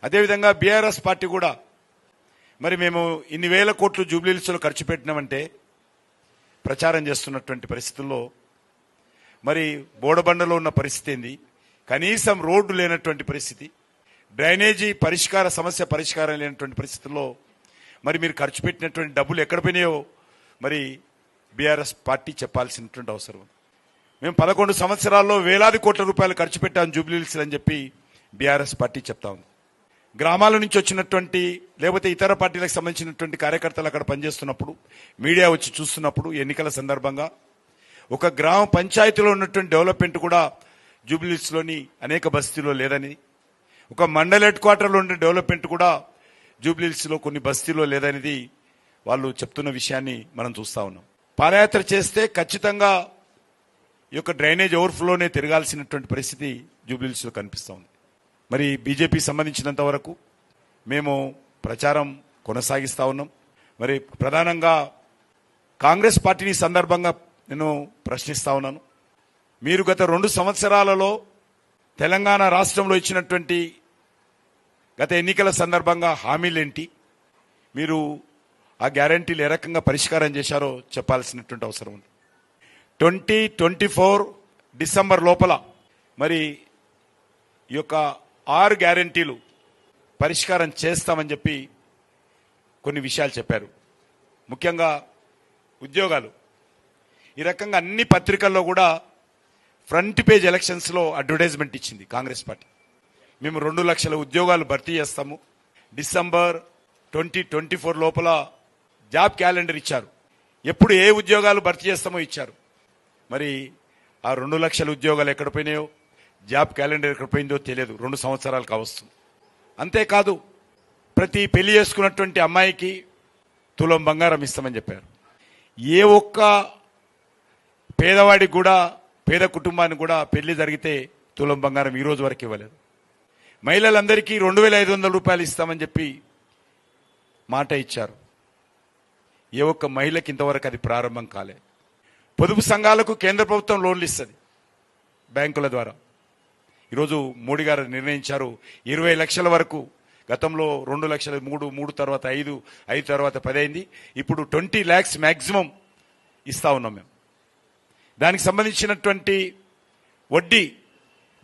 అదేవిధంగా BRS party కూడా మరి మేము ఇన్ని వేల కోట్లు జూబ్లీహిల్స్లో ఖర్చు పెట్టినామంటే ప్రచారం చేస్తున్నటువంటి పరిస్థితుల్లో మరి బోడబండలో ఉన్న పరిస్థితి ఏంది, కనీసం రోడ్డు లేనటువంటి పరిస్థితి, డ్రైనేజీ సమస్య పరిష్కారం లేనటువంటి పరిస్థితుల్లో మరి మీరు ఖర్చు పెట్టినటువంటి డబ్బులు ఎక్కడ పోయినాయో మరి బీఆర్ఎస్ పార్టీ చెప్పాల్సినటువంటి అవసరం. మేము 11 సంవత్సరాల్లో వేలాది కోట్ల రూపాయలు ఖర్చు పెట్టాం జూబ్లీహిల్స్ అని చెప్పి బీఆర్ఎస్ పార్టీ చెప్తా ఉంది. గ్రామాల నుంచి వచ్చినటువంటి లేకపోతే ఇతర పార్టీలకు సంబంధించినటువంటి కార్యకర్తలు అక్కడ పనిచేస్తున్నప్పుడు మీడియా వచ్చి చూస్తున్నప్పుడు ఎన్నికల సందర్భంగా ఒక గ్రామ పంచాయతీలో ఉన్నటువంటి డెవలప్మెంట్ కూడా జూబ్లీహిల్స్లోని అనేక బస్తీలో లేదని, ఒక మండల్ హెడ్ క్వార్టర్లో ఉండే డెవలప్మెంట్ కూడా జూబ్లీహిల్స్లో కొన్ని బస్తీలో లేదనేది వాళ్ళు చెప్తున్న విషయాన్ని మనం చూస్తా ఉన్నాం. పాదయాత్ర చేస్తే ఖచ్చితంగా ఈ యొక్క డ్రైనేజ్ ఓవర్ఫ్లోనే తిరగాల్సినటువంటి పరిస్థితి జూబ్లీహిల్స్లో కనిపిస్తూ ఉంది. మరి బీజేపీ సంబంధించినంత వరకు మేము ప్రచారం కొనసాగిస్తూ ఉన్నాం. మరి ప్రధానంగా కాంగ్రెస్ పార్టీని సందర్భంగా నేను ప్రశ్నిస్తా ఉన్నాను. మీరు గత 2 సంవత్సరాలలో తెలంగాణ రాష్ట్రంలో ఇచ్చినటువంటి గత ఎన్నికల సందర్భంగా హామీలేంటి, మీరు ఆ గ్యారంటీలు ఏ రకంగా పరిష్కారం చేశారో చెప్పాల్సినటువంటి అవసరం ఉంది. 2024 డిసెంబర్ లోపల మరి ఈ యొక్క 6 గ్యారంటీలు పరిష్కారం చేస్తామని చెప్పి కొన్ని విషయాలు చెప్పారు. ముఖ్యంగా ఉద్యోగాలు. ఈ రకంగా అన్ని పత్రికల్లో కూడా ఫ్రంట్ పేజ్ ఎలక్షన్స్లో అడ్వర్టైజ్మెంట్ ఇచ్చింది కాంగ్రెస్ పార్టీ. మేము 2 లక్షల ఉద్యోగాలు భర్తీ చేస్తాము, డిసెంబర్ 2024 లోపల జాబ్ క్యాలెండర్ ఇచ్చారు. ఎప్పుడు ఏ ఉద్యోగాలు భర్తీ చేస్తామో ఇచ్చారు. మరి ఆ 2 లక్షల ఉద్యోగాలు ఎక్కడ పోయినాయో, జాబ్ క్యాలెండర్ ఎక్కడ పోయిందో తెలియదు. 2 సంవత్సరాలు కావస్తుంది. అంతేకాదు ప్రతి పెళ్లి చేసుకున్నటువంటి అమ్మాయికి తులం బంగారం ఇస్తామని చెప్పారు. ఏ ఒక్క పేదవాడికి కూడా, పేద కుటుంబానికి కూడా పెళ్లి జరిగితే తులం బంగారం ఈ రోజు వరకు ఇవ్వలేదు. మహిళలందరికీ 2500 రూపాయలు ఇస్తామని చెప్పి మాట ఇచ్చారు. ఏ ఒక్క మహిళకి ఇంతవరకు అది ప్రారంభం కాలే. పొదుపు సంఘాలకు కేంద్ర ప్రభుత్వం లోన్లు ఇస్తుంది బ్యాంకుల ద్వారా. ఈరోజు మోడీ గారు నిర్ణయించారు 20 లక్షల వరకు. గతంలో 2 లక్షలు, 3 తర్వాత 5 తర్వాత 10 అయింది. ఇప్పుడు 20 lakhs మ్యాక్సిమం ఇస్తా ఉన్నాం మేము. దానికి సంబంధించినటువంటి వడ్డీ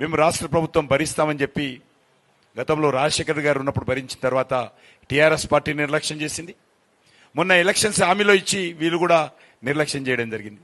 మేము రాష్ట్ర ప్రభుత్వం భరిస్తామని చెప్పి గతంలో రాజశేఖర్ గారు ఉన్నప్పుడు భరించిన తర్వాత టీఆర్ఎస్ పార్టీ నిర్లక్ష్యం చేసింది. మొన్న ఎలక్షన్స్ హామీలో ఇచ్చి వీళ్ళు కూడా నిర్లక్ష్యం చేయడం జరిగింది.